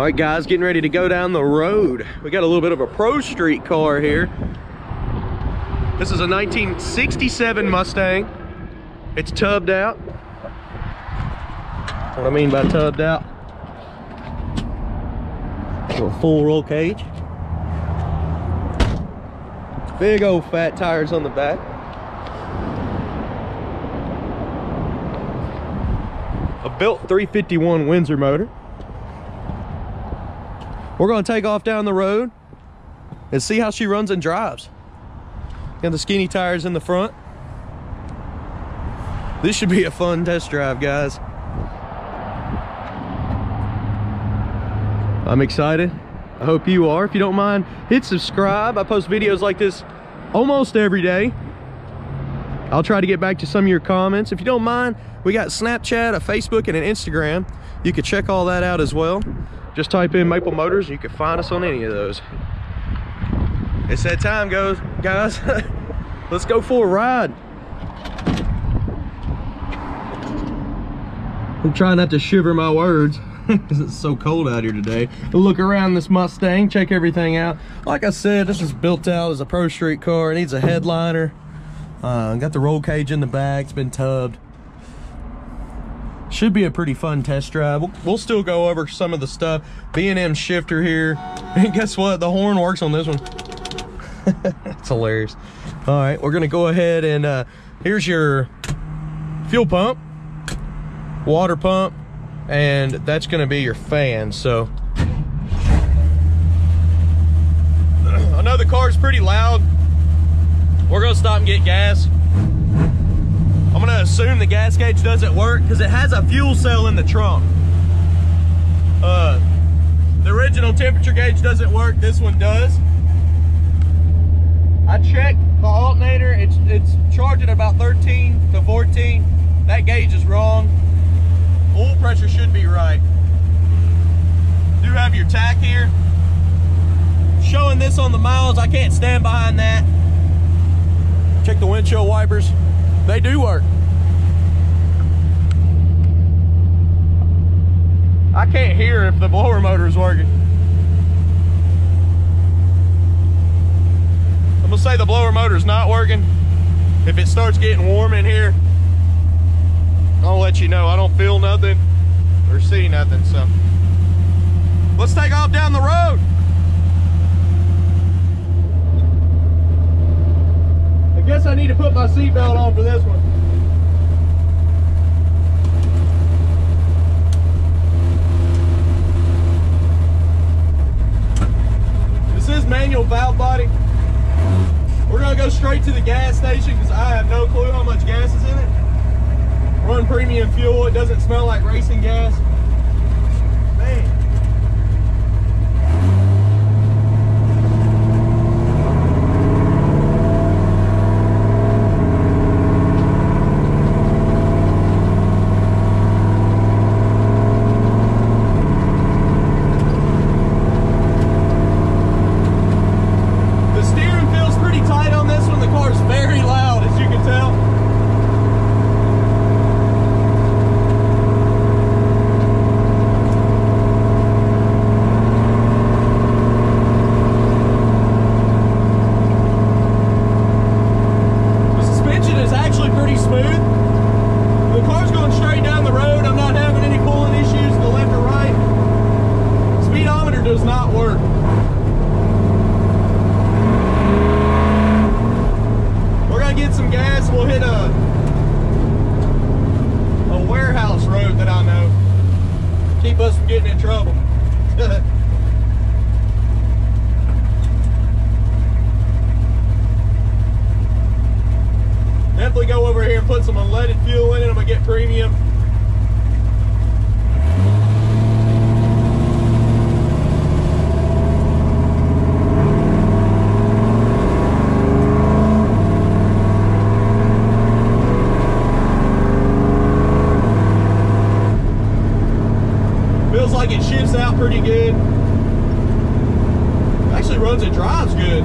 right, guys, getting ready to go down the road. We got a little bit of a Pro Street car here. This is a 1967 Mustang. It's tubbed out. What I mean by tubbed out, a full roll cage. Big old fat tires on the back. A built 351 Windsor motor. We're gonna take off down the road and see how she runs and drives. Got the skinny tires in the front. This should be a fun test drive, guys. I'm excited. I hope you are. If you don't mind, hit subscribe. I post videos like this almost every day. I'll try to get back to some of your comments. If you don't mind, we got Snapchat, a Facebook, and an Instagram. You can check all that out as well. Just type in Maple Motors and you can find us on any of those. It's that time, guys. Let's go for a ride. I'm trying not to shiver my words because it's so cold out here today. We'll look around this Mustang, check everything out. Like I said, this is built out as a Pro Street car. It needs a headliner. Got the roll cage in the back. It's been tubbed. Should be a pretty fun test drive. We'll still go over some of the stuff. B&M shifter here. And guess what? The horn works on this one. It's hilarious. All right, we're gonna go ahead and here's your fuel pump, water pump, and that's gonna be your fan. So I know the car's pretty loud. We're gonna stop and get gas. I'm gonna assume the gas gauge doesn't work because it has a fuel cell in the trunk. The original temperature gauge doesn't work. This one does. I checked the alternator. It's charging about 13 to 14. That gauge is wrong. Oil pressure should be right. Do have your tach here. Showing this on the miles. I can't stand behind that. Check the windshield wipers. They do work. I can't hear if the blower motor is working. I'm gonna say the blower motor is not working. If it starts getting warm in here, I'll let you know. I don't feel nothing or see nothing, so. Let's take off down the road. I guess I need to put my seatbelt on for this one. This is manual valve body. We're gonna go straight to the gas station because I have no clue how much gas is in it. Run premium fuel. It doesn't smell like racing gas. Man. Definitely go over here and put some unleaded fuel in it. I'm gonna get premium. Feels like it shifts out pretty good. Actually runs and drives good.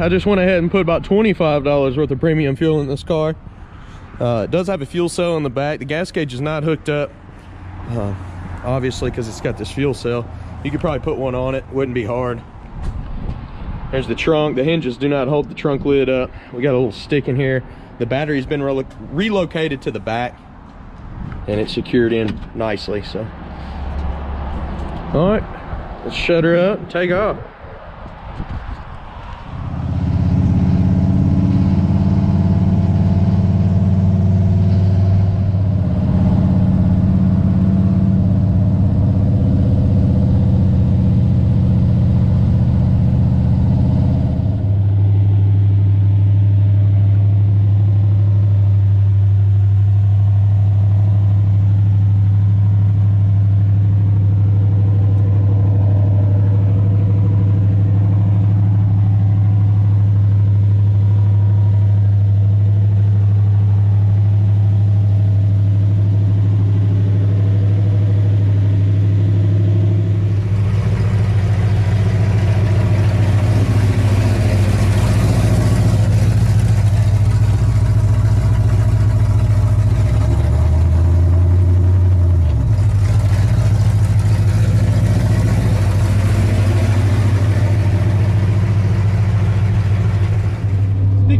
I just went ahead and put about $25 worth of premium fuel in this car. It does have a fuel cell in the back. The gas gauge is not hooked up, obviously, because it's got this fuel cell. You could probably put one on it. Wouldn't be hard. There's the trunk. The hinges do not hold the trunk lid up. We got a little stick in here. The battery's been relocated to the back, and it's secured in nicely. So, all right, let's shut her up and take off.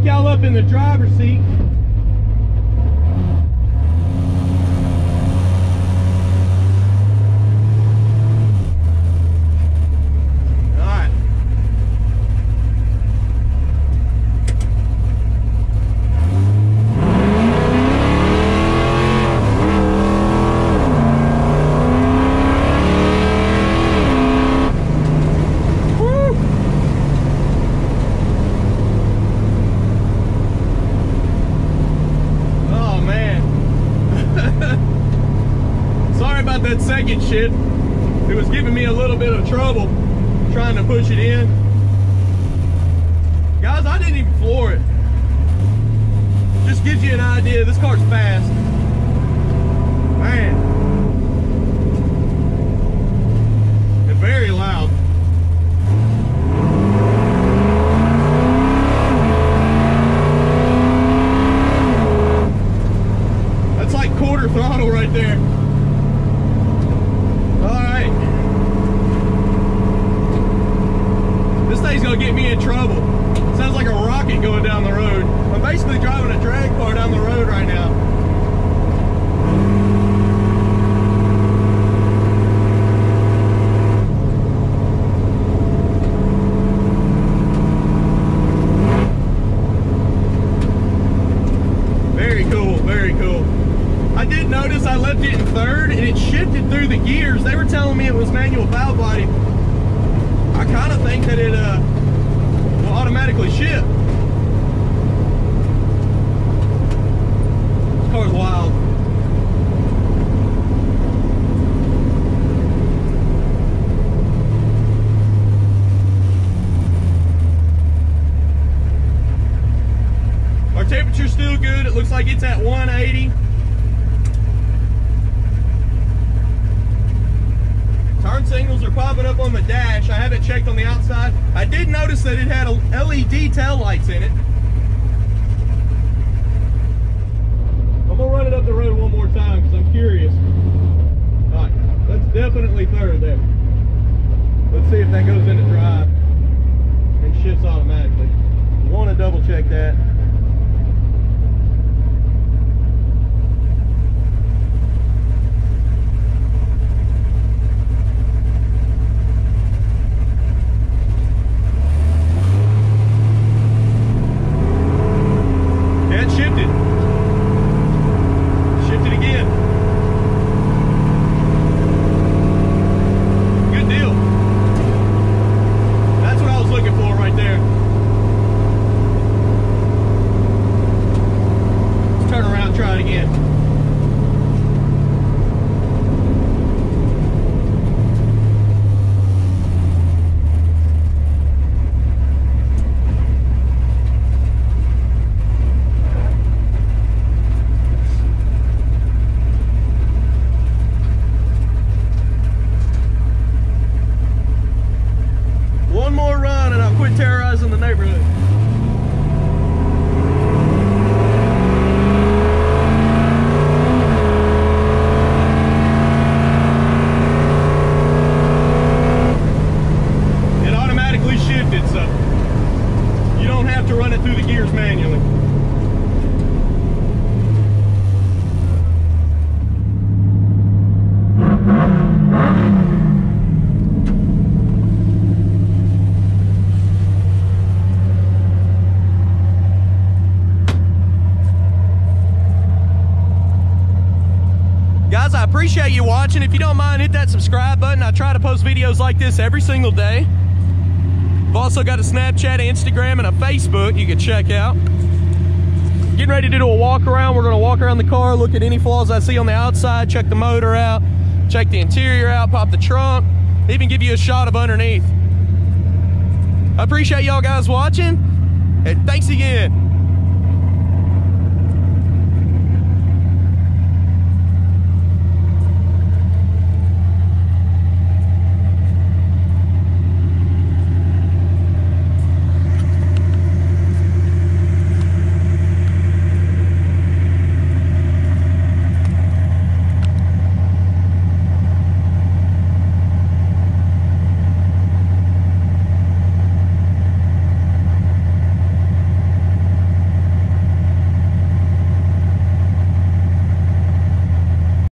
Y'all up in the driver's seat. All right. That second shit, it was giving me a little bit of trouble trying to push it in. Guys, I didn't even floor it. Just gives you an idea. This car's fast. Man. And very loud. That's like quarter throttle right there. Thing's gonna get me in trouble. Sounds like a rocket going down the road. I'm basically driving a drag car down the road right now. Very cool, very cool. I did notice I left it in third and it shifted through the gears. They were telling me it was manual valve body. I kind of think that it will automatically shift. This car's wild. Our temperature's still good. It looks like it's at 180. Turn signals are popping up on the dash. I haven't checked on the outside. I did notice that it had LED tail lights in it. I'm gonna run it up the road one more time because I'm curious. All right, that's definitely third there. Let's see if that goes into drive and shifts automatically. Want to double check that. One more run and I'll quit terrorizing the neighborhood. guys, I appreciate you watching. If you don't mind, hit that subscribe button. I try to post videos like this every single day. I've also got a Snapchat, Instagram, and a Facebook you can check out. Getting ready to do a walk around. We're gonna walk around the car, look at any flaws I see on the outside, check the motor out, check the interior out, pop the trunk, even give you a shot of underneath. I appreciate y'all guys watching, and thanks again.